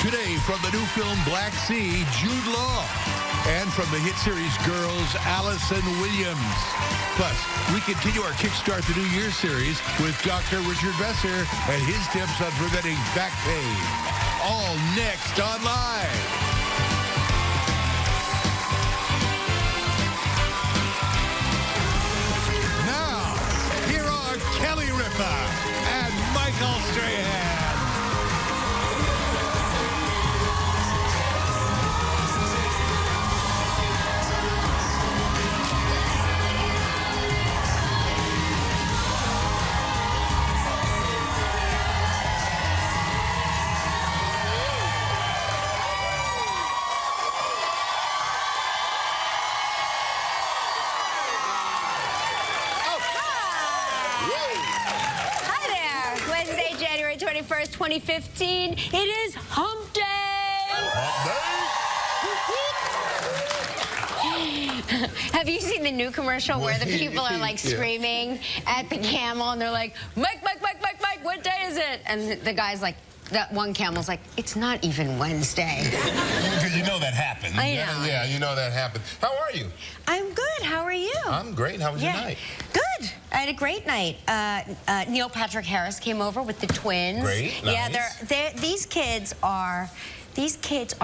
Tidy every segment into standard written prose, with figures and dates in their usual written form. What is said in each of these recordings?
Today, from the new film Black Sea, Jude Law. And from the hit series Girls, Allison Williams. Plus, we continue our Kickstart the New Year series with Dr. Richard Besser and his tips on preventing back pain. All next on Live. Kelly Ripa and Michael Strahan. Hi there. Wednesday, January 21st, 2015. It is Hump Day. Have you seen the new commercial where the people are like screaming at the camel and they're like, Mike, Mike, Mike, Mike, Mike, what day is it? And the guy's like, that one camel's like, it's not even Wednesday. You know that happened. I know. Yeah, you know that happened. How are you? I'm good. How are you? I'm great. How was your night? Good. I had a great night. Neil Patrick Harris came over with the twins. Great. Yeah, Nice. these kids are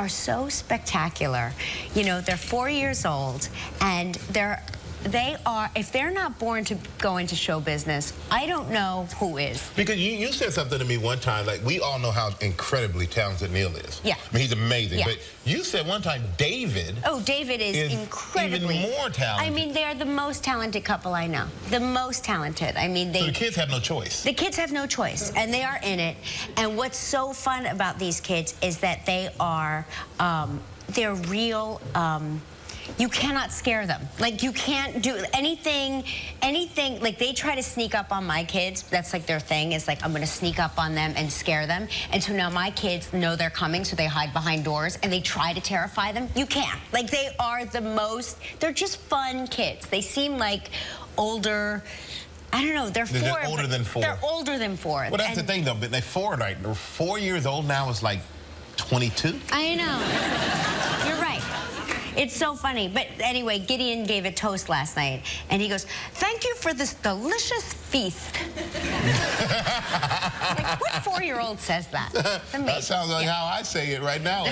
so spectacular. You know, they're 4 years old, and if they're not born to go into show business, I don't know who is. Because you said something to me one time, like, we all know how incredibly talented Neil is. Yeah. I mean, he's amazing. Yeah. But you said one time David... Oh, David is incredibly... even more talented. I mean, they are the most talented couple I know. The most talented. I mean, So the kids have no choice. The kids have no choice, and they are in it. And what's so fun about these kids is that they are, they're real... you cannot scare them. Like, you can't do anything, like, they try to sneak up on my kids. That's like their thing, is like, I'm gonna sneak up on them and scare them. And so now my kids know they're coming, so they hide behind doors and they try to terrify them. You can't. Like, they are they're just fun kids. They seem like older, I don't know, they're older than 4. They're older than 4. Well, that's the thing, though, but they're 4, like, they're 4 years old now, is like 22. I know. You're right. It's so funny. But anyway, Gideon gave a toast last night, and he goes, "Thank you for this delicious feast." Like, what 4-year-old says that? That sounds like how I say it right now.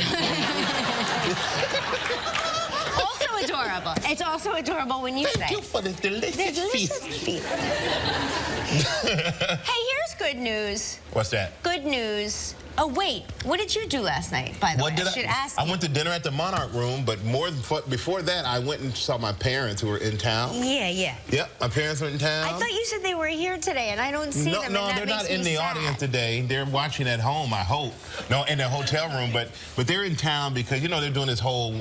Also adorable. It's also adorable when you say. Thank you for this delicious feast. Hey, here's good news. What's that? Good news. Oh, wait. What did you do last night, by the way? I should ask you. I went to dinner at the Monarch Room, but before that, I went and saw my parents who were in town. Yeah. Yep, my parents were in town. I thought you said they were here today, and I don't see them. No, they're not in the audience today. They're watching at home, I hope. No, in their hotel room, but they're in town because, you know, they're doing this whole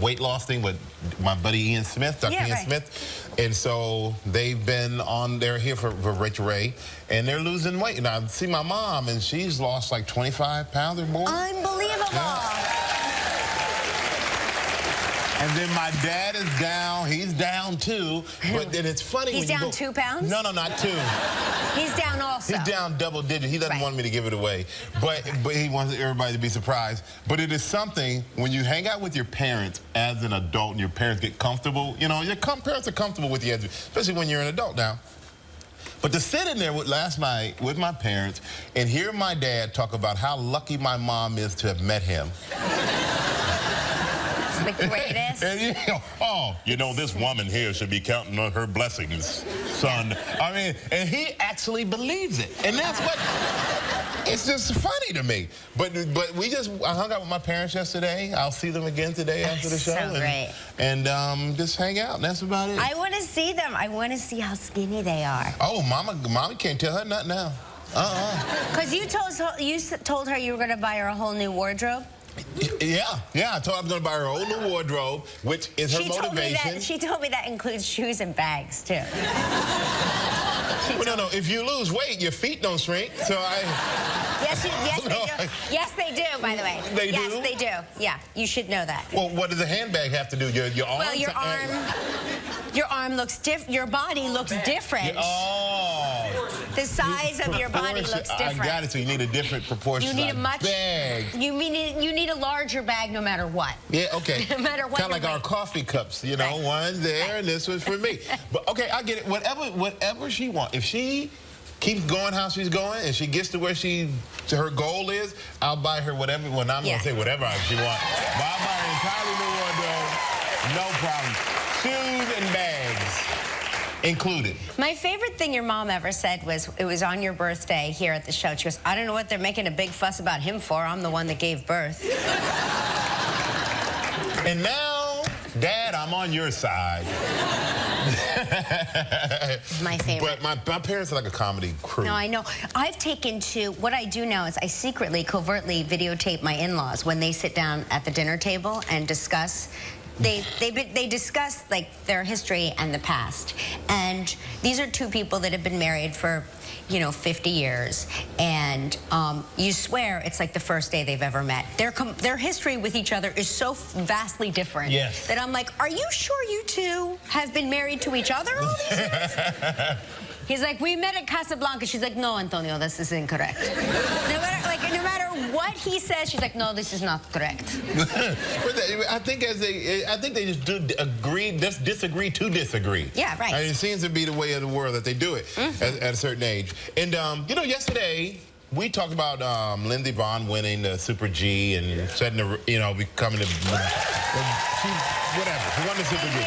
weight loss thing with my buddy Ian Smith, Dr. Ian Smith. And so they're here for Rachel Ray, and they're losing weight. And I see my mom, and she's lost like 25 pounds or more. Unbelievable. Yeah. And then my dad is down. He's down, too. But then it's funny He's down 2 pounds? No, not 2. He's down also. He's down double digits. He doesn't want me to give it away. But he wants everybody to be surprised. But it is something, when you hang out with your parents as an adult and your parents get comfortable, you know, your parents are comfortable with you, especially when you're an adult now. But to sit in there last night with my parents and hear my dad talk about how lucky my mom is to have met him. The greatest. And you know, this woman here should be counting on her blessings, son. I mean, and he actually believes it. And that's what, it's just funny to me. But I hung out with my parents yesterday. I'll see them again today after the show. So great. And just hang out, and that's about it. I want to see them. I want to see how skinny they are. Oh, Mama can't tell her nothing now. Because you told her you were going to buy her a whole new wardrobe? Yeah. I told her I'm going to buy her a whole new wardrobe, which is her motivation. She told me that includes shoes and bags, too. Well, no. If you lose weight, your feet don't shrink. So Yes, they do. Yes, they do, by the way. They do? Yes, they do. Yeah, you should know that. Well, what does a handbag have to do? Your arm? Well, your arm looks different. Your body looks different. The size of your body looks different. I got it. So you need a different proportion. You need a much bag. You need a larger bag no matter what. Yeah. Okay. No matter what. Kind of like our coffee cups. You know, right. one's there and this was for me. But okay, I get it. Whatever she wants. If she keeps going how she's going and she gets to where her goal is, I'll buy her whatever. Well, I'm gonna say whatever she wants. But I'll buy her entirely new wardrobe. No problem. Shoes and bags included. My favorite thing your mom ever said was, it was on your birthday here at the show. She goes, I don't know what they're making a big fuss about him for. I'm the one that gave birth. And now, Dad, I'm on your side. My favorite. But my parents are like a comedy crew. No, I know. I've taken to, what I do now is I secretly, covertly videotape my in-laws when they sit down at the dinner table and discuss. They discuss like their history and the past. And these are two people that have been married for, 50 years. And you swear it's like the first day they've ever met. Their history with each other is so vastly different that I'm like, are you sure you two have been married to each other all these years? He's like, we met at Casablanca. She's like, no, Antonio, this is incorrect. No matter what he says, she's like, no, this is not correct. I think they just disagree to disagree. Yeah, right. It seems to be the way of the world that they do it at a certain age. And yesterday we talked about Lindsey Vonn winning the Super G and setting becoming whatever. She won the Super G.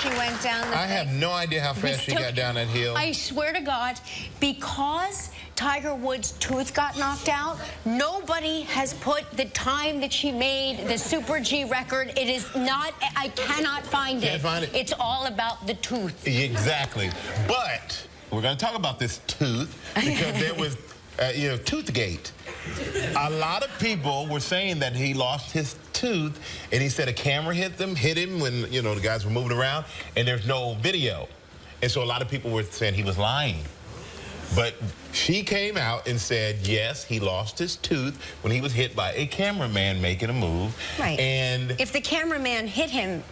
She went down the thing. I have no idea how fast she got down that hill. I swear to God, because Tiger Woods' tooth got knocked out, nobody has put the time that she made the Super G record. It is not, I cannot find it. Can't find it. It's all about the tooth. Exactly. But we're going to talk about this tooth because there was, Toothgate. A lot of people were saying that he lost his tooth, and he said a camera hit him when, the guys were moving around, and there's no video. And so a lot of people were saying he was lying. But she came out and said, yes, he lost his tooth when he was hit by a cameraman making a move. Right. And if the cameraman hit him,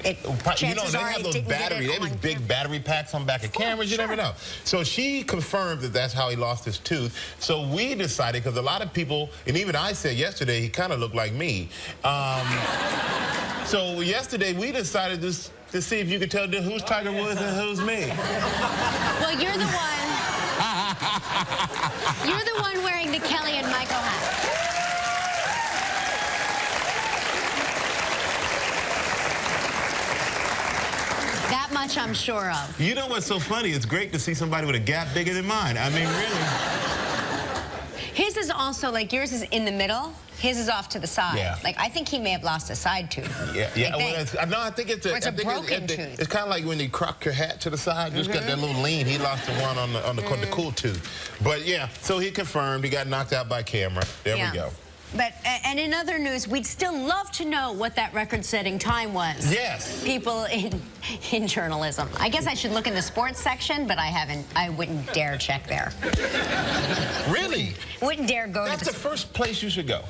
chances they are have it those didn't batteries. They have these big battery packs on the back of cameras. You never know. So she confirmed that that's how he lost his tooth. So we decided, because a lot of people, and even I said yesterday, he kind of looked like me. So yesterday we decided to see if you could tell who's Tiger Woods and who's me. Well, you're the one. You're the one wearing the Kelly and Michael hat. That much I'm sure of. You know what's so funny? It's great to see somebody with a gap bigger than mine. I mean, really. His is also, like, yours is in the middle. His is off to the side. Yeah. Like, I think he may have lost a side tooth. Yeah. I think it's a broken tooth. It's kind of like when you crock your hat to the side. You just got that little lean. He lost the one on the cool tooth. But yeah, so he confirmed he got knocked out by camera. There we go. But, and in other news, we'd still love to know what that record-setting time was. Yes. People in journalism. I guess I should look in the sports section, but I wouldn't dare check there. Really? Wouldn't dare go to That's the first place you should go.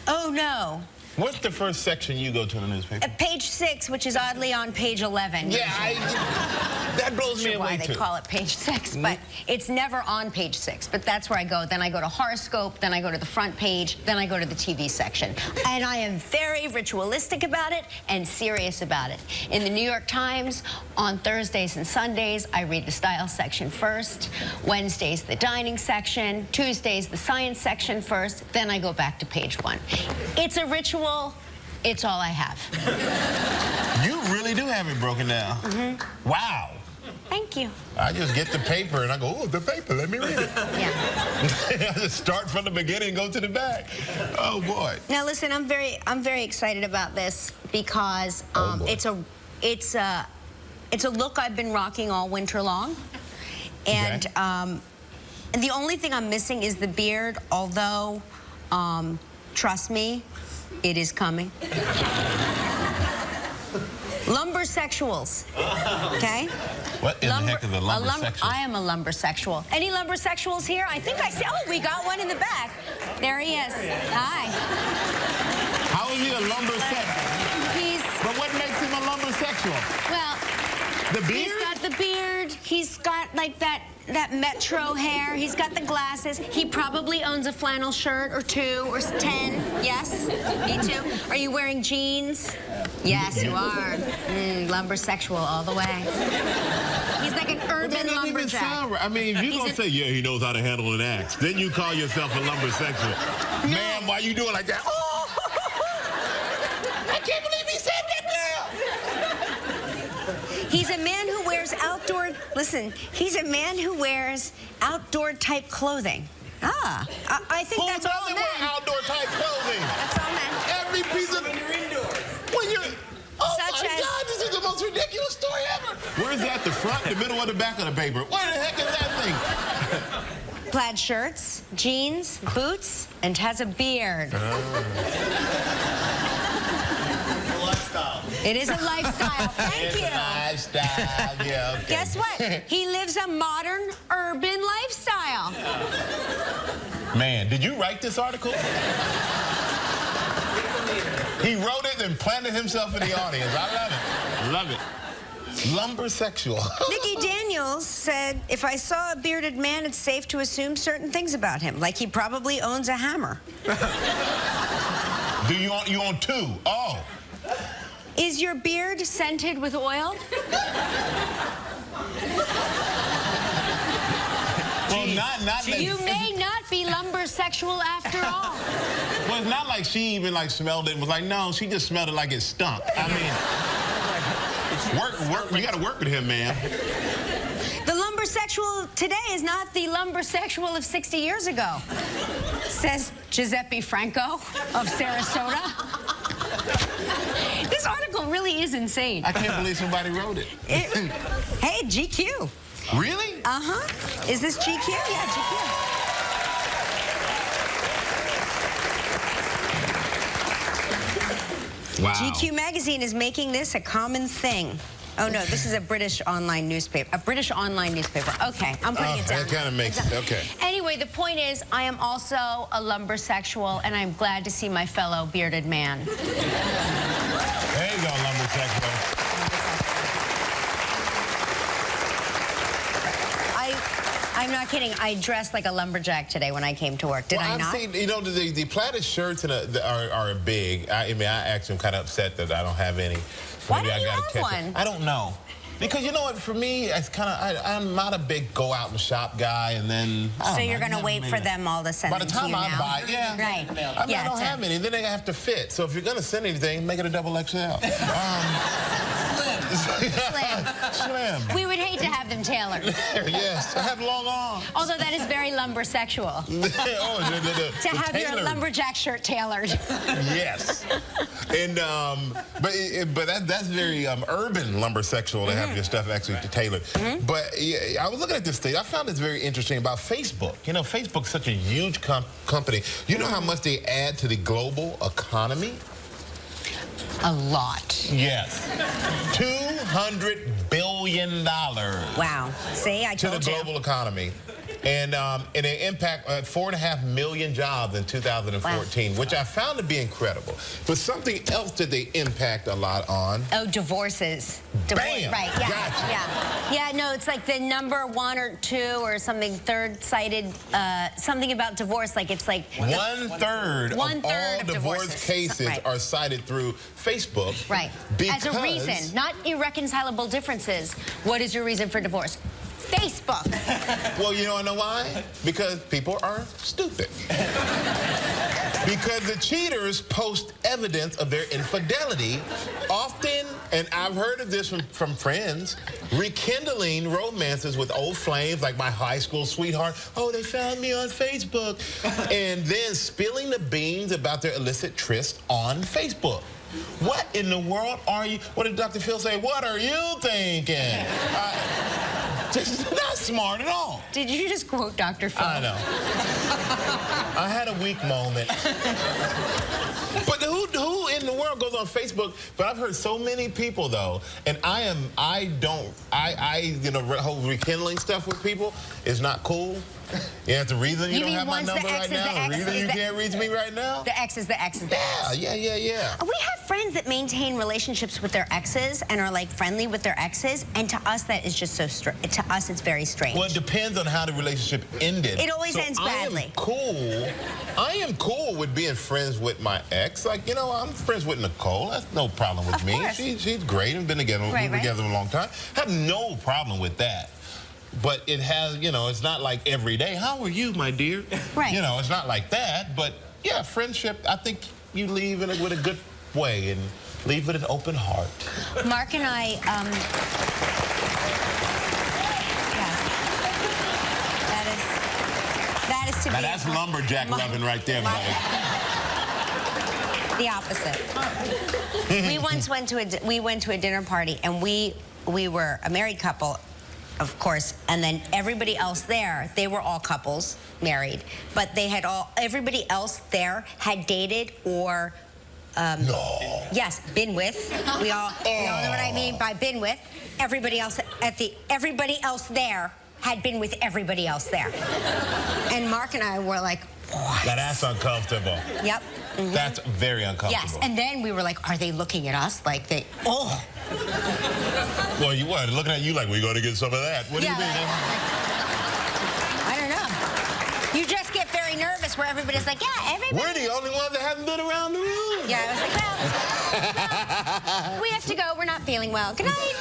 Oh, no. What's the first section you go to in the newspaper? Page 6, which is oddly on page 11. Yeah, that blows me away, why they call it page 6, but it's never on page 6. But that's where I go. Then I go to horoscope, then I go to the front page, then I go to the TV section. And I am very ritualistic about it and serious about it. In the New York Times, on Thursdays and Sundays, I read the style section first. Wednesdays, the dining section. Tuesdays, the science section first. Then I go back to page 1. It's a ritual. It's all I have. You really do have it broken down. Wow. Thank you. I just get the paper and I go, oh, the paper, let me read it. Yeah. I just start from the beginning and go to the back. Oh, boy. Now, listen, I'm very excited about this because it's a look I've been rocking all winter long. And and the only thing I'm missing is the beard, although, trust me, it is coming. Lumbersexuals, okay? What in the heck is a lumbersexual? I am a lumbersexual. Any lumbersexuals here? I think I see. Oh, we got one in the back. There he is. Hi. How is he a lumbersexual? But what makes him a lumbersexual? Well, the beard? He's got the beard. He's got like that that Metro hair. He's got the glasses. He probably owns a flannel shirt or 2 or 10. Yes? Me too. Are you wearing jeans? Yes, you are. Lumbersexual all the way. He's like an urban lumberjack. Right. I mean, if you don't say, yeah, he knows how to handle an axe, then you call yourself a lumbersexual. No. Man, why you doing like that? Oh! I can't believe he said that, girl! He's a man who wears outdoor, listen, he's a man who wears outdoor type clothing. I think that's all men. Wear outdoor type clothing? That's all men. Every piece of... When you're indoors. When you're... Oh Such my as... God, this is the most ridiculous story ever. Where's that, the front, the middle, or the back of the paper? Where the heck is that thing? Plaid shirts, jeans, boots, and has a beard. It is a lifestyle. Thank you. Lifestyle, yeah, okay. Guess what? He lives a modern, urban lifestyle. Man, did you write this article? He wrote it and planted himself in the audience. I love it. Love it. Lumbersexual. Nikki Daniels said, if I saw a bearded man, it's safe to assume certain things about him, like he probably owns a hammer. Do you own 2? Oh. Is your beard scented with oil? Well, not You may not be lumbersexual after all. Well, it's not like she even like smelled it and was like, no, she just smelled it like it stunk. I mean, work, you gotta work with him, man. The lumbersexual today is not the lumbersexual of 60 years ago, says Giuseppe Franco of Sarasota. This article really is insane. I can't believe somebody wrote it. Hey, GQ. Really? Uh-huh. Is this GQ? Yeah, GQ. Wow. GQ magazine is making this a common thing. Oh, no, this is a British online newspaper. A British online newspaper. Okay, I'm putting it down. That kind of makes it, okay. Anyway, the point is, I am also a lumbersexual, and I'm glad to see my fellow bearded man. There you go, lumbersexual. I'm not kidding. I dressed like a lumberjack today when I came to work. Did I not? Seen, you know, the plaid shirts are big. I mean, I actually am kind of upset that I don't have any. Why don't you have one? I don't know. Because you know what, for me, it's kind of, I'm not a big go out and shop guy, and then... So you're going to wait for them all to send them to you now? By the time I buy it, yeah. Right. I mean, I don't have any. Then they have to fit. So if you're going to send anything, make it a double XL. Slim. We would hate to have them tailored. Yes, I have long arms. Although that is very lumbersexual. To have your lumberjack shirt tailored. Yes. And but that's very urban lumbersexual to have your stuff actually tailored. But yeah, I was looking at this thing. I found this very interesting about Facebook. You know, Facebook's such a huge company. You know how much they add to the global economy? A lot. Yes. $200 billion. Wow. See, I told you. To the global economy. And they impact 4.5 million jobs in 2014, wow, which I found to be incredible. But something else that they impact a lot on. Oh, divorces. Bam! Right, yeah. Gotcha. Yeah, no, it's like the number 1 or 2 or something, third-cited, something about divorce, like it's like... One-third of all divorce cases are cited through Facebook. Right. As a reason, not irreconcilable differences. What is your reason for divorce? Facebook. Well, you know why? Because people are stupid. Because the cheaters post evidence of their infidelity, often, and I've heard of this from friends, rekindling romances with old flames like my high school sweetheart. Oh, they found me on Facebook. And then spilling the beans about their illicit tryst on Facebook. What in the world are you? What did Dr. Phil say? What are you thinking? This is not smart at all. Did you just quote Dr. Phil? I know. I had a weak moment. But who in the world goes on Facebook? But I've heard so many people though, and you know, whole rekindling stuff with people is not cool. Yeah, that's the reason you don't mean have my once the number X right is the now? X The reason is you the- can't reach me right now? The X is the X is the X. Yeah. We have friends that maintain relationships with their exes and are like friendly with their exes, and to us that is just so to us it's very strange. Well, it depends on how the relationship ended. It always ends badly. I am cool with being friends with my ex. Like, you know, I'm friends with Nicole. That's no problem with Of me. course. She's great and been together. Right, We've been together a long time. Have no problem with that. But it has, you know, it's not like every day. How are you, my dear? Right. You know, it's not like that. But yeah, friendship, I think you leave it with a good way and leave with an open heart. Mark and I, that is to Now be that's lumberjack loving right there, buddy. the opposite. We once went to a dinner party, and we were a married couple, of course, and then everybody else there, they were all couples, married, but everybody else there had dated or No. yes, been with. We all know what I mean by been with. Everybody else there had been with everybody else there. And Mark and I were like, what? Now that's uncomfortable. Yep. Mhm. That's very uncomfortable. Yes, and then we were like, are they looking at us like they, oh. Well, you were looking at you like, we're going to get some of that. What do you mean? I don't know. You just get very nervous where everybody's like, yeah, everybody. We're the only ones that haven't been around the room. Yeah, I was like, well, we have to go. We're not feeling well. Good night.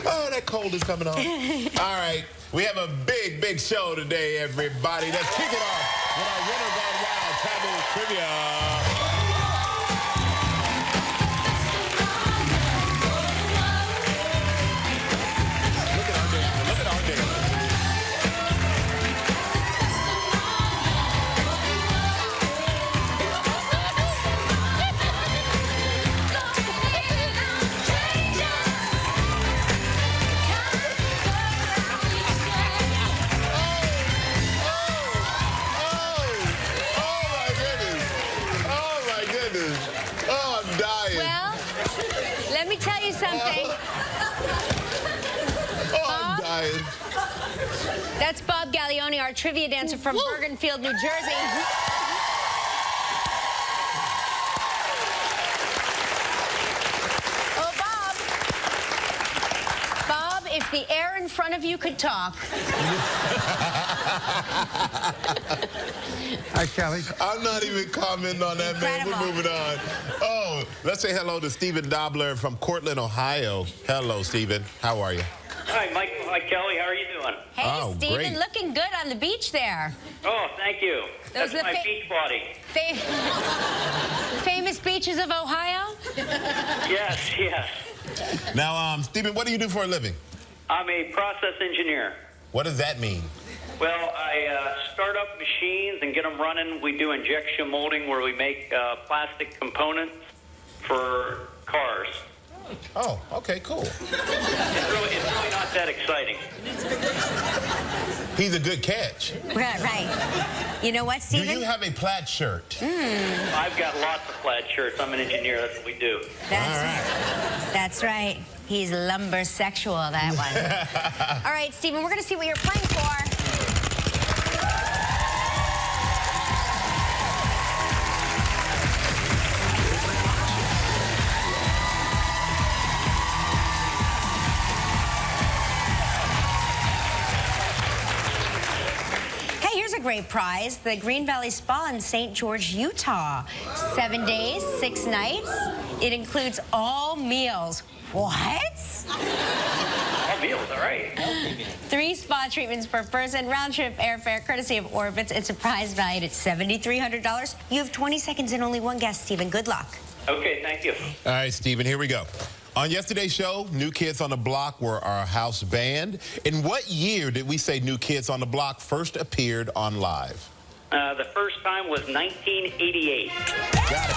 Oh, that cold is coming on. All right, we have a big, big show today, everybody. Let's kick it off with our Winter Gone Wild Travel Trivia. Look at our dancer. Oh, I'm dying. Well, let me tell you something. I'm dying. That's Bob Gallioni, our trivia dancer from Bergenfield, New Jersey. Oh, Bob, if the air in front of you could talk. Hi, Kelly. I'm not even commenting on that, man. We're Incredible. moving on. Oh, let's say hello to Stephen Dobler from Cortland, Ohio. Hello, Stephen. How are you? Hi, Mike. Hi, Kelly. How are you doing? Hey, Oh, Stephen, great. looking good on the beach there. Oh, thank you. Those That's are the my beach body. Famous beaches of Ohio? Yes, yes. Now, Stephen, what do you do for a living? I'm a process engineer. What does that mean? Well, I start up machines and get them running. We do injection molding where we make plastic components for cars. Oh, okay, cool. It's really not that exciting. He's a good catch. Right. You know what, Do Stephen? you have a plaid shirt? I've got lots of plaid shirts. I'm an engineer. That's what we do. That's right. He's lumber sexual, that one. All right, Stephen, we're going to see what you're playing for. Hey, here's a great prize. The Green Valley Spa in St. George, Utah. 7 days, 6 nights. It includes all meals. What? All meals, all right. 3 spa treatments per person, round-trip airfare, courtesy of Orbitz. It's a prize valued at $7,300. You have 20 seconds and only one guest, Stephen. Good luck. Okay, thank you. All right, Stephen, here we go. On yesterday's show, New Kids on the Block were our house band. In what year did we say New Kids on the Block first appeared on live? The first time was 1988. Got it.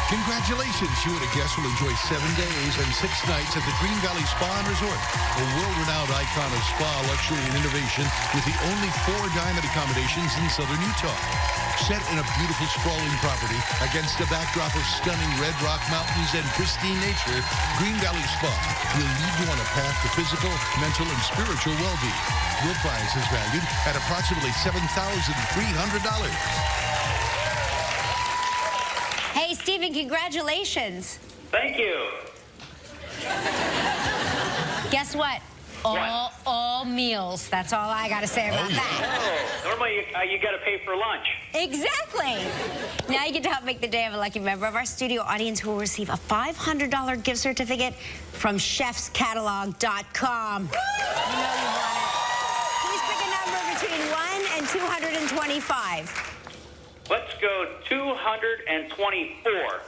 Congratulations. You and a guest will enjoy 7 days and 6 nights at the Green Valley Spa and Resort, a world-renowned icon of spa luxury and innovation with the only 4 diamond accommodations in southern Utah. Set in a beautiful sprawling property against a backdrop of stunning red rock mountains and pristine nature, Green Valley Spa will lead you on a path to physical, mental, and spiritual well-being. Your prize is valued at approximately $7,300. Hey, Stephen, congratulations. Thank you. Guess what? All meals. That's all I got to say about that. Oh, normally you got to pay for lunch. Exactly. Now you get to help make the day of a lucky member of our studio audience who will receive a $500 gift certificate from chefscatalog.com. You know you want it. Please pick a number between 1 and 225. Let's go 224.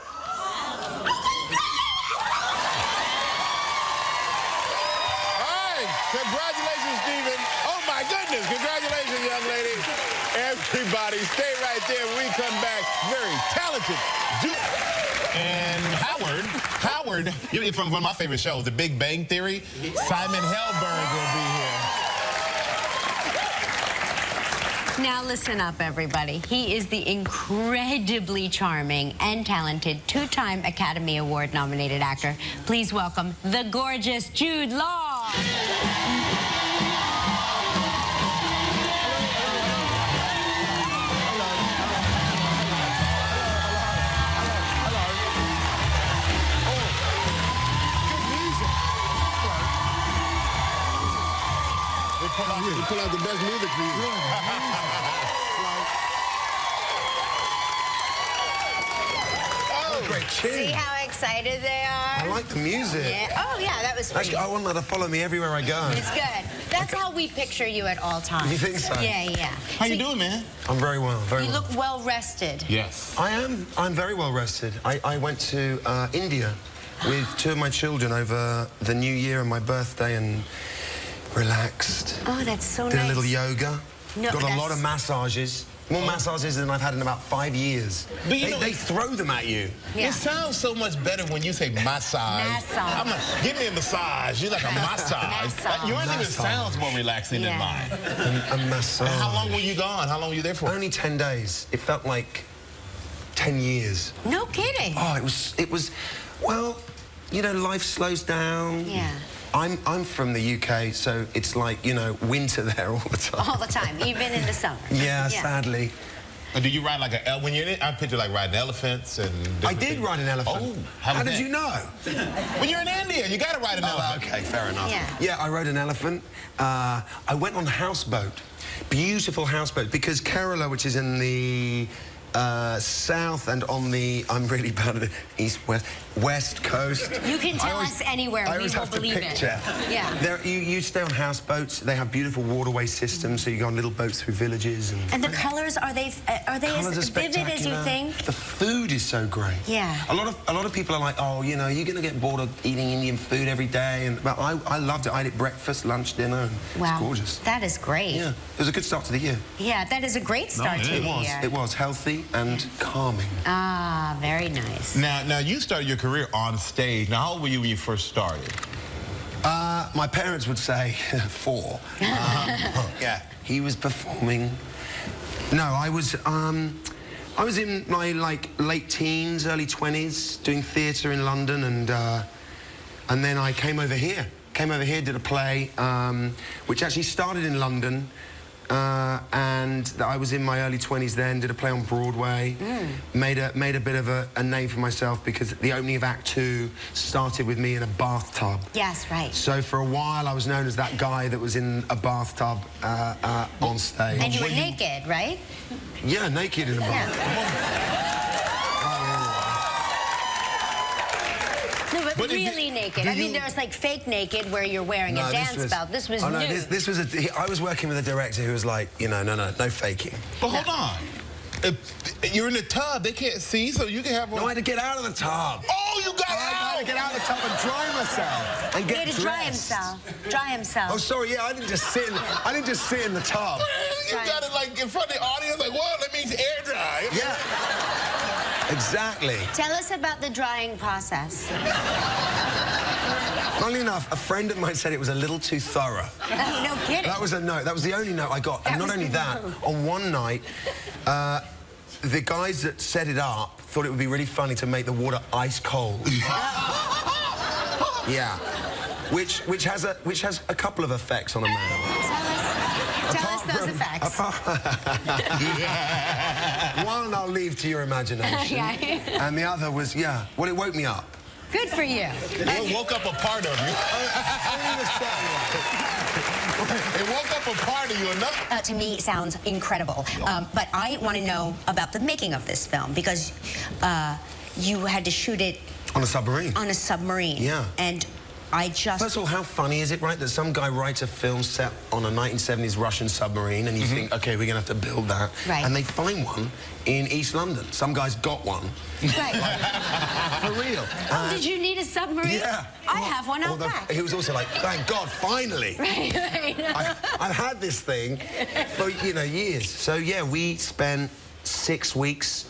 Congratulations, Stephen. Oh, my goodness. Congratulations, young lady. Everybody, stay right there. When we come back, very talented. And Howard, you're from one of my favorite shows, The Big Bang Theory. Simon Helberg will be here. Now listen up, everybody. He is the incredibly charming and talented two-time Academy Award-nominated actor. Please welcome the gorgeous Jude Law. We pull out the best music for you. Oh, great tune. See how excited they are? I like the music. Yeah. Oh, yeah, that was Actually, free. I want that to follow me everywhere I go. It's good. That's how we picture you at all times. You think so? Yeah. How you doing, man? I'm very well, very You well. look well rested. Yes. I'm very well rested. I went to India with two of my children over the New Year and my birthday and relaxed. Oh, that's so Did nice. a little yoga. No, Got a that's- lot of massages. More massages than I've had in about 5 years. But you know- They throw them at you. Yeah. It sounds so much better when you say massage. Massage. I'm like, give me a massage. You're like a massage. Massage. Yours even Massage. sounds more relaxing than Yeah. mine. A massage. How long were you gone? How long were you there for? Only 10 days. It felt like 10 years. No kidding. Oh, it was, well, you know, life slows down. Yeah. I'm from the UK, so it's like, you know, winter there all the time. All the time, even in the summer. Yeah, sadly. Do you ride like when you're in it? I picture like riding elephants and. I did ride an elephant. Oh, how was did that? you know? When you're in India, you gotta ride an elephant. Okay, fair enough. Yeah. I rode an elephant. I went on a houseboat. Beautiful houseboat, because Kerala, which is in the south and on the, I'm really bad at it, west coast. You can tell us anywhere, I we always will have to believe it. picture. Yeah. You stay on houseboats. They have beautiful waterway systems, so you go on little boats through villages. And the colors, are they Colours as are vivid as you spectacular. think? The food is so great. Yeah. A lot of people are like, oh, you know, you're going to get bored of eating Indian food every day. But I loved it. I ate it breakfast, lunch, dinner. And Wow. It's gorgeous. That is great. Yeah. It was a good start to the year. Yeah, that is a great start to the year. It was healthy and calming. Ah, very nice. Now you started your career on stage. Now, how old were you when you first started? My parents would say 4. Yeah. He was performing. No, I was in my late teens, early 20s, doing theatre in London, and then I came over here. Did a play, which actually started in London, and I was in my early 20s then, did a play on Broadway, made a bit of a name for myself because the opening of Act 2 started with me in a bathtub. Yes, right. So for a while I was known as that guy that was in a bathtub on stage. And you were naked, right? Yeah, naked in a bathtub. No, but But if really you- naked. do I mean, you- there's like fake naked where you're wearing a dance belt. This was no, nude. this was I was working with a director who was like, you know, no faking. But hold on. If you're in the tub, they can't see, so you can have. No, I had to get out of the tub. Oh, you got I out! had to get out of the tub and dry myself and He get had to dry dressed. himself. Dry himself. Oh, sorry, yeah, I didn't just sit in the tub. You got it like in front of the audience, like, whoa, that means air dry. Yeah. Exactly. Tell us about the drying process. Funnily enough, a friend of mine said it was a little too thorough. Oh, no kidding. That was a note. That was the only note I got. And That not was only the that, note. on one night, the guys that set it up thought it would be really funny to make the water ice cold. Yeah. Which has a couple of effects on a man. Tell us those effects. One I'll leave to your imagination. And the other was, well, it woke me up. Good for you. It woke up a part of you. It woke up a part of you enough. To me, sounds incredible. But I want to know about the making of this film, because you had to shoot it On a submarine. on a submarine. Yeah. And I just... First of all, how funny is it, right, that some guy writes a film set on a 1970s Russian submarine, and you think, okay, we're going to have to build that. Right. And they find one in East London. Some guy's got one. Right. For real. Oh, did you need a submarine? Yeah. I have one out back. He was also like, thank God, finally. Right. I've had this thing for, years. So, yeah, we spent 6 weeks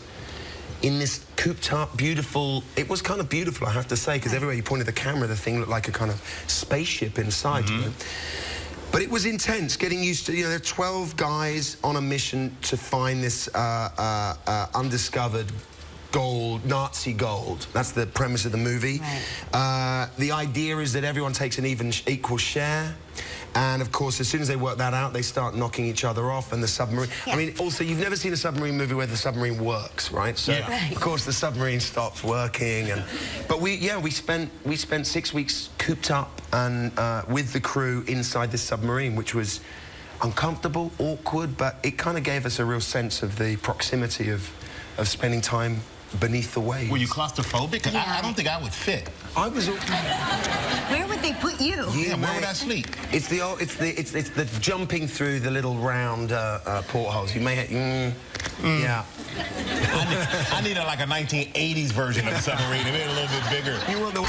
in this cooped up, beautiful... It was kind of beautiful, I have to say, because everywhere you pointed the camera, the thing looked like a kind of spaceship inside. But it was intense, getting used to... there are 12 guys on a mission to find this undiscovered gold, Nazi gold. That's the premise of the movie. Right. The idea is that everyone takes an equal share. And, of course, as soon as they work that out, they start knocking each other off, and the submarine... Yeah. I mean, also, you've never seen a submarine movie where the submarine works, right? So, of course, the submarine stops working, and... But we spent 6 weeks cooped up and with the crew inside this submarine, which was uncomfortable, awkward, but it kind of gave us a real sense of the proximity of spending time beneath the waves. Were you claustrophobic? 'Cause Yeah. I don't think I would fit. I was... Where would they put you? Yeah, where would I sleep? It's the jumping through the little round portholes. You may have... Yeah. I need like a 1980s version of the submarine. It made it a little bit bigger. You want the...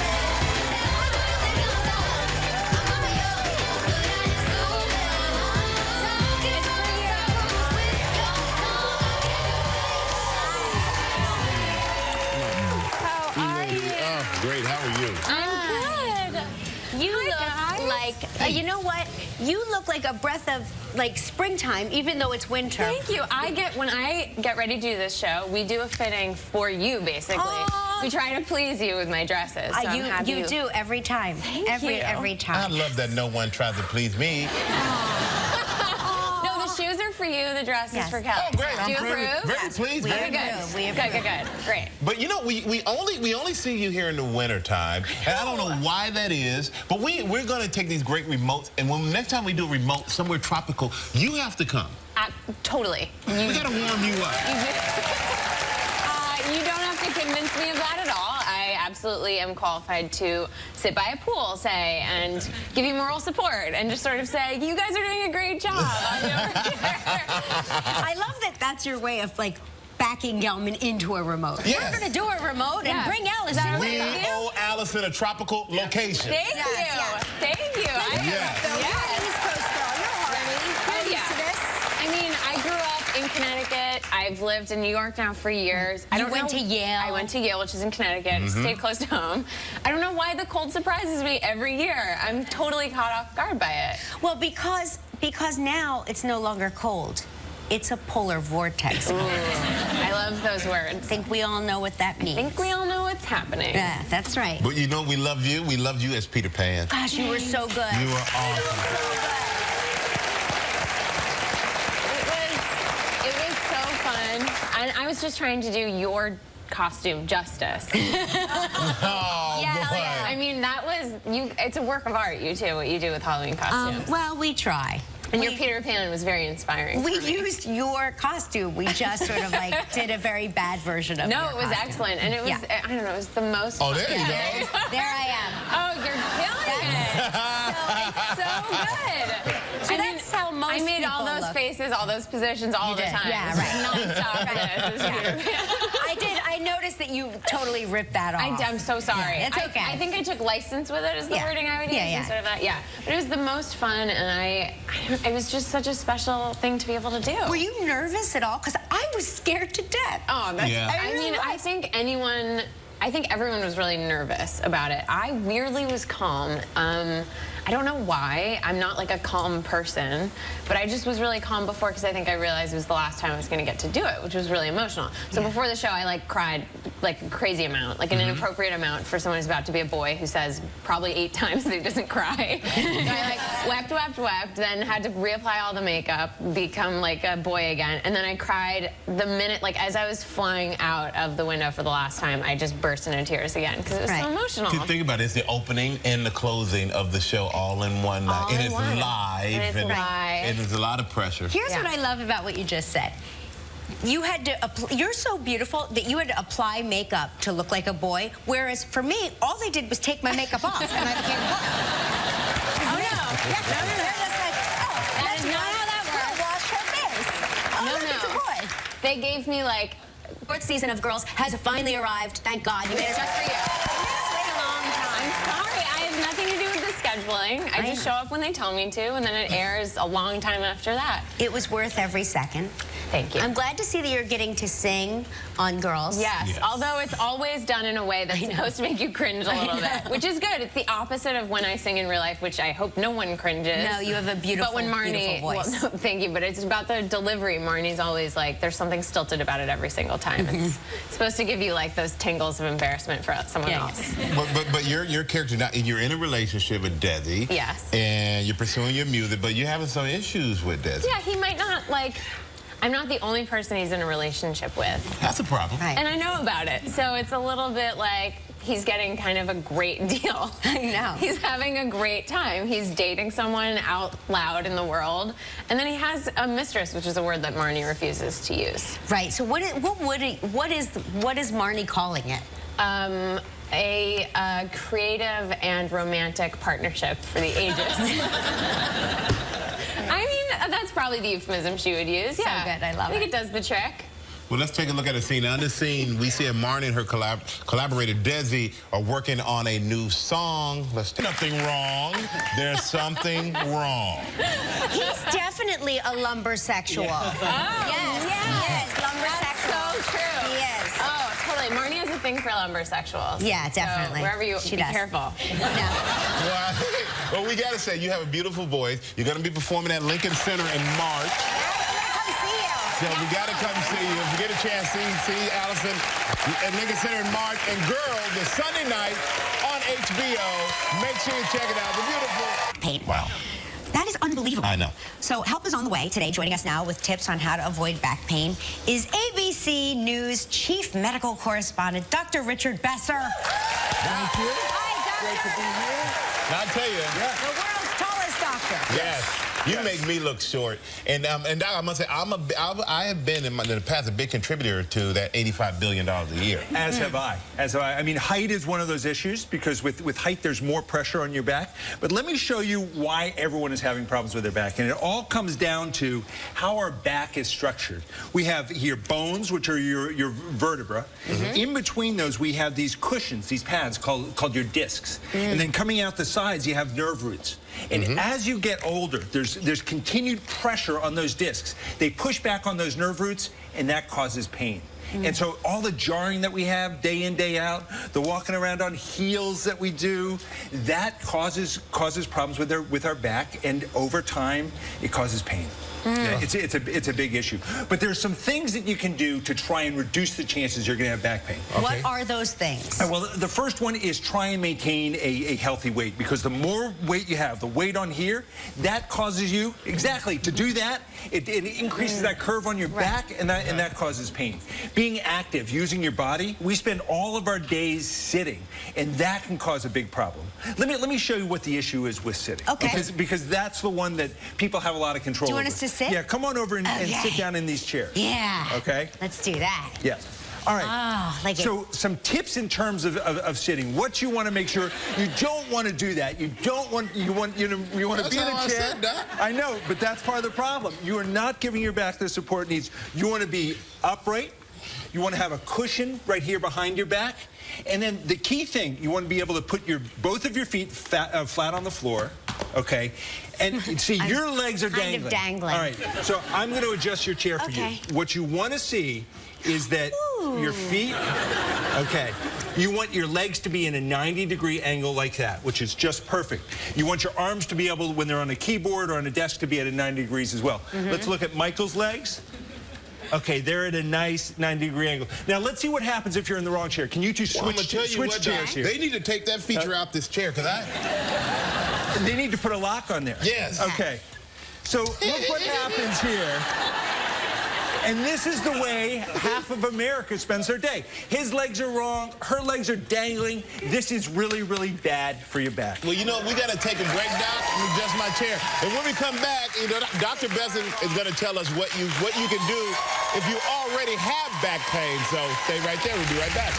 Great, how are you? I'm good. You look like, you know what? You look like a breath of, springtime, even though it's winter. Thank you. When I get ready to do this show, we do a fitting for you, basically. Aw. We try to please you with my dresses. So I'm happy you do every time. Every I time. love that no one tries to please me. No, the shoes are for you, the dress is for Kelly. Oh, great. Do I'm you very approve? pleased. We Very approve. We Good, good, good. Great. But we only see you here in the wintertime, and I don't know why that is, but we're going to take these great remotes, and when next time we do a remote somewhere tropical, you have to come. Totally. We got to warm you up. You don't have to convince me of that at all. I absolutely am qualified to sit by a pool, say, and give you moral support and just sort of say, you guys are doing a great job. I'll be over here. I love that that's your way of, backing Gelman into a remote. Yes. We're going to do a remote and bring Allison. We owe Allison a tropical location. Thank you. Yes. Thank you. Yes. So you're an East Coast girl. You're Hardy. You're used to this. I mean, I grew up in Connecticut. I've lived in New York now for years. You went to Yale. I went to Yale, which is in Connecticut. Stayed close to home. I don't know why the cold surprises me every year. I'm totally caught off guard by it. Well, because now it's no longer cold. It's a polar vortex. Ooh, I love those words. I think we all know what that means. I think we all know what's happening. Yeah, that's right. But we loved you. We loved you as Peter Pan. Gosh, you were so good. You were awesome. It was so fun. And I was just trying to do your costume justice. Oh, Yes, boy. yeah. I mean, that was, it's a work of art, you two, what you do with Halloween costumes. Well, we try. And your Peter Pan was very inspiring. We for me. used your costume. We just sort of did a very bad version of No, your it was costume. excellent. And it was, I don't know, it was the most Oh, fun. there you go. There I am. Oh, you're killing it. So good. So that's how most I made all people those look. faces, all those positions all the did. time. Yeah, right. Non-stop for this. It's Peter Pan. I did. I noticed that you totally ripped that off. I'm so sorry. Yeah, it's okay. I think I took license with it is the Yeah. wording I would use Yeah, yeah. instead of that. Yeah. But it was the most fun, and it was just such a special thing to be able to do. Were you nervous at all? Because I was scared to death. Oh, that's, Yeah. I mean, I think everyone was really nervous about it. I weirdly was calm. I don't know why. I'm not like a calm person, but I just was really calm before because I think I realized it was the last time I was going to get to do it, which was really emotional. So before the show, I like cried like a crazy amount, like an inappropriate amount for someone who's about to be a boy who says probably 8 times that he doesn't cry. So I like wept, then had to reapply all the makeup, become like a boy again, and then I cried the minute, like as I was flying out of the window for the last time, I just burst into tears again because it was so emotional. Think about it, it's the opening and the closing of the show all in one night. All And in it's one. live. And it's live. And there's a lot of pressure. Here's what I love about what you just said. You had to, you're so beautiful that you had to apply makeup to look like a boy, whereas for me, all they did was take my makeup off and I became a boy. Oh, no. Yeah, they're just like, oh, That is not how that works. Wash her face. Oh, No, look, no. it's a boy. They gave me like, Fourth season of Girls has finally arrived. Thank God. You made it just for you. It's been a long I'm time. sorry, I have nothing to do with the scheduling. I just show up when they tell me to, and then it airs a long time after that. It was worth every second. Thank you. I'm glad to see that you're getting to sing on Girls. Yes, although it's always done in a way that's supposed to make you cringe a little bit, which is good. It's the opposite of when I sing in real life, which I hope no one cringes. No, you have a beautiful, but when Marnie, beautiful voice. Well, no, thank you, but it's about the delivery. Marnie's always like, there's something stilted about it every single time. It's supposed to give you like those tingles of embarrassment for someone else. But your character now, you're in a relationship with Desi. Yes. And you're pursuing your music, but you're having some issues with Desi. Yeah, he might not like. I'm not the only person he's in a relationship with. That's a problem. Right. And I know about it. So it's a little bit like he's getting kind of a great deal. I know. He's having a great time. He's dating someone out loud in the world. And then he has a mistress, which is a word that Marnie refuses to use. Right. So what is Marnie calling it? A creative and romantic partnership for the ages. I mean, that's probably the euphemism she would use. Yeah. So good. I love think it. it does the trick. Well, let's take a look at the scene. On the scene, we see Marnie and her collaborator Desi are working on a new song. Nothing wrong. There's something wrong. He's definitely a lumbersexual. Oh, yes. Yes. Lumbersexual. So true. He is. Oh, totally. Marnie has a thing for lumbersexuals. Yeah, definitely. So wherever you She be does. careful. No. Well, we got to say, you have a beautiful voice. You're going to be performing at Lincoln Center in March. Come see you. So we got to come see you. If you get a chance, see Allison at Lincoln Center in March. And Girl, the Sunday night on HBO. Make sure you check it out. The beautiful. Pain. Wow. That is unbelievable. I know. So help is on the way today. Joining us now with tips on how to avoid back pain is ABC News Chief Medical Correspondent, Dr. Richard Besser. Thank you. Hi, Doctor. Great to be here. Now, I'll tell you. The world's tallest doctor. Yes. You make me look short. And Doc, I must say, I have been in the past a big contributor to that $85 billion a year. As have I. I mean, height is one of those issues because with height, there's more pressure on your back. But let me show you why everyone is having problems with their back. And it all comes down to how our back is structured. We have here bones, which are your vertebra. In between those, we have these cushions, these pads called your discs. And then coming out the sides, you have nerve roots. And as you get older, there's continued pressure on those discs. They push back on those nerve roots, and that causes pain. And so all the jarring that we have day in, day out, the walking around on heels that we do, that causes problems with our back, and over time, it causes pain. Yeah, it's a big issue. But there's some things that you can do to try and reduce the chances you're going to have back pain. What are those things? Well, the first one is try and maintain a healthy weight, because the more weight you have, the weight on here, that causes you, exactly, to do that, it increases that curve on your back, and that causes pain. Being active, using your body, we spend all of our days sitting, and that can cause a big problem. Let me show you what the issue is with sitting. Okay. Because that's the one that people have a lot of control Do you over. want us to sit? Yeah, come on over and sit down in these chairs. Yeah. Okay? Let's do that. Yeah. All right. Oh, like so some tips in terms of sitting. What you want to make sure, you don't want to do that. You want to be in a chair. I know, but that's part of the problem. You are not giving your back the support it needs. You want to be upright. You want to have a cushion right here behind your back. And then the key thing, you want to be able to put both of your feet flat on the floor. Okay, and see, your legs are dangling. Kind of dangling. All right, so I'm going to adjust your chair for you. What you want to see is that your feet. Okay. You want your legs to be in a 90-degree angle like that, which is just perfect. You want your arms to be able, when they're on a keyboard or on a desk, to be at a 90 degrees as well. Let's look at Michael's legs. Okay, they're at a nice 90-degree angle. Now, let's see what happens if you're in the wrong chair. Can you two switch chairs here? They need to take that feature out this chair, because They need to put a lock on there. Yes. Okay. So look what happens here. And this is the way half of America spends their day. His legs are wrong. Her legs are dangling. This is really, really bad for your back. Well, you know, we got to take a break, Doc, and adjust my chair. And when we come back, you know, Dr. Besson is going to tell us what you can do if you already have back pain. So stay right there. We'll be right back.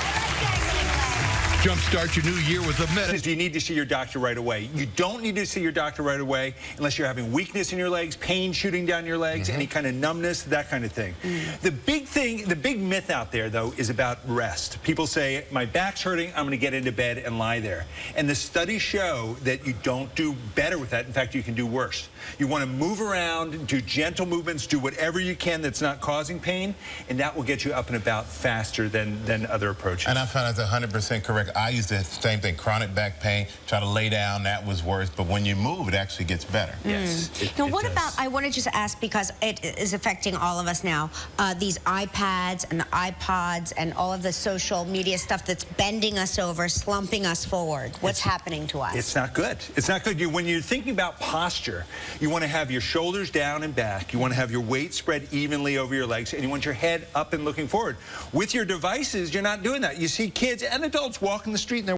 Jumpstart your new year with a medicine. You need to see your doctor right away. You don't need to see your doctor right away unless you're having weakness in your legs, pain shooting down your legs, any kind of numbness, that kind of thing. The big myth out there, though, is about rest. People say, my back's hurting, I'm going to get into bed and lie there. And the studies show that you don't do better with that. In fact, you can do worse. You want to move around, do gentle movements, do whatever you can that's not causing pain, and that will get you up and about faster than other approaches. And I found that's 100% correct. I used the same thing, chronic back pain, try to lay down, that was worse. But when you move, it actually gets better. Yes. Now, what about, I want to just ask, because it is affecting all of us now, these iPads and the iPods and all of the social media stuff that's bending us over, slumping us forward. What's happening to us? It's not good. It's not good. When you're thinking about posture, you want to have your shoulders down and back. You want to have your weight spread evenly over your legs, and you want your head up and looking forward. With your devices, you're not doing that. You see kids and adults walking the street and they're